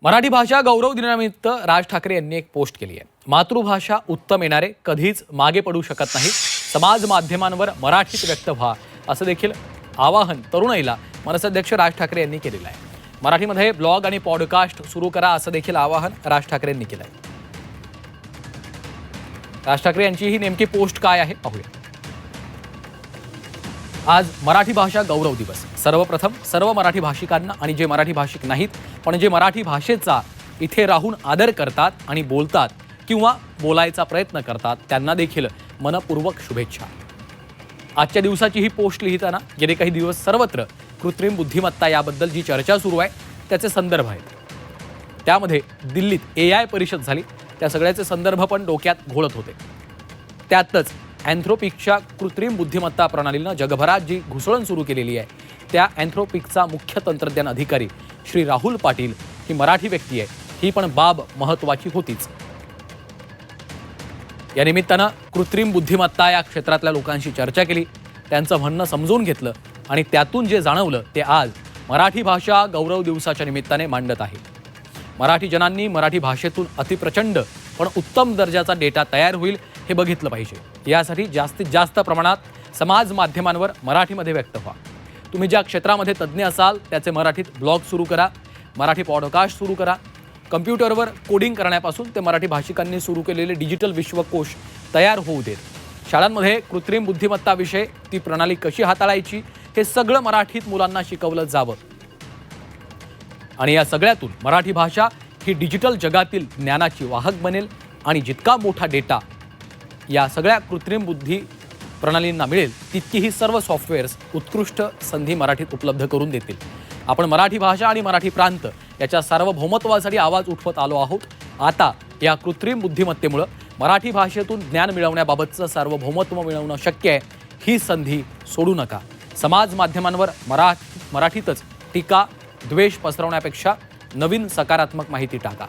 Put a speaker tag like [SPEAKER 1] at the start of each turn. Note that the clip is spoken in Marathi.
[SPEAKER 1] मराठी भाषा गौरव दिनानिमित्त राज ठाकरे यांनी एक पोस्ट केली आहे। मातृभाषा उत्तम येणारे कधीच मागे पडू शकत नाही। समाज माध्यमांवर मराठीत व्यक्त व्हा असं देखील आवाहन तरुणाईला मनसेअध्यक्ष राज ठाकरे यांनी केलेलं आहे। मराठीमध्ये ब्लॉग आणि पॉडकास्ट सुरू करा असं देखील आवाहन राज ठाकरे यांनी केलं आहे। राज ठाकरे यांची ही नेमकी पोस्ट काय आहे पाहूया। आज मराठी भाषा गौरव दिवस। सर्वप्रथम सर्व मराठी भाषिकांना आणि जे मराठी भाषिक नाहीत पण जे मराठी भाषेचा इथे राहून आदर करतात आणि बोलतात किंवा बोलायचा प्रयत्न करतात त्यांना देखील मनपूर्वक शुभेच्छा। आजच्या दिवसाची ही पोस्ट लिहिताना गेले काही दिवस सर्वत्र कृत्रिम बुद्धिमत्ता याबद्दल जी चर्चा सुरू आहे त्याचे संदर्भ आहेत। त्यामध्ये दिल्लीत AI परिषद झाली, त्या सगळ्याचे संदर्भ पण डोक्यात घोळत होते। त्यातच अँथ्रोपिकच्या कृत्रिम बुद्धिमत्ता प्रणालीनं जगभरात जी घुसळण सुरू केलेली आहे त्या अँथ्रोपिकचा मुख्य तंत्रज्ञान अधिकारी श्री राहुल पाटील ही मराठी व्यक्ती आहे। ही पण बाब महत्त्वाची होतीच। या निमित्तानं कृत्रिम बुद्धिमत्ता या क्षेत्रातल्या लोकांशी चर्चा केली, त्यांचं म्हणणं समजून घेतलं आणि त्यातून जे जाणवलं ते आज मराठी भाषा गौरव दिवसाच्या निमित्ताने मांडत आहे। मराठी जनांनी मराठी भाषेतून अतिप्रचंड पण उत्तम दर्जाचा डेटा तयार होईल हे बघितलं पाहिजे। यासाठी जास्तीत जास्त प्रमाणात समाज माध्यमांवर मराठीमध्ये व्यक्त व्हा। तुम्ही ज्या क्षेत्रामध्ये तज्ज्ञ असाल त्याचे मराठीत ब्लॉग सुरू करा, मराठी पॉडकास्ट सुरू करा। कम्प्युटरवर कोडिंग करण्यापासून ते मराठी भाषिकांनी सुरू केलेले डिजिटल विश्वकोश तयार होऊ देत। शाळांमध्ये कृत्रिम बुद्धिमत्ताविषयी ती प्रणाली कशी हाताळायची हे सगळं मराठीत मुलांना शिकवलं जावं आणि या सगळ्यातून मराठी भाषा ही डिजिटल जगातील ज्ञानाची वाहक बनेल आणि जितका मोठा डेटा या सगळ्या कृत्रिम बुद्धी प्रणालींना मिळेल तितकी ही सर्व सॉफ्टवेअर्स उत्कृष्ट संधी मराठीत उपलब्ध करून देतील। आपण मराठी भाषा आणि मराठी प्रांत याच्या सार्वभौमत्वासाठी आवाज उठवत आलो आहोत। आता या कृत्रिम बुद्धिमत्तेमुळे मराठी भाषेतून ज्ञान मिळवण्याबाबतचं सार्वभौमत्व मिळवणं शक्य आहे। ही संधी सोडू नका। समाज माध्यमांवर मराठीतच टीका द्वेष पसरवण्यापेक्षा नवीन सकारात्मक माहिती टाका।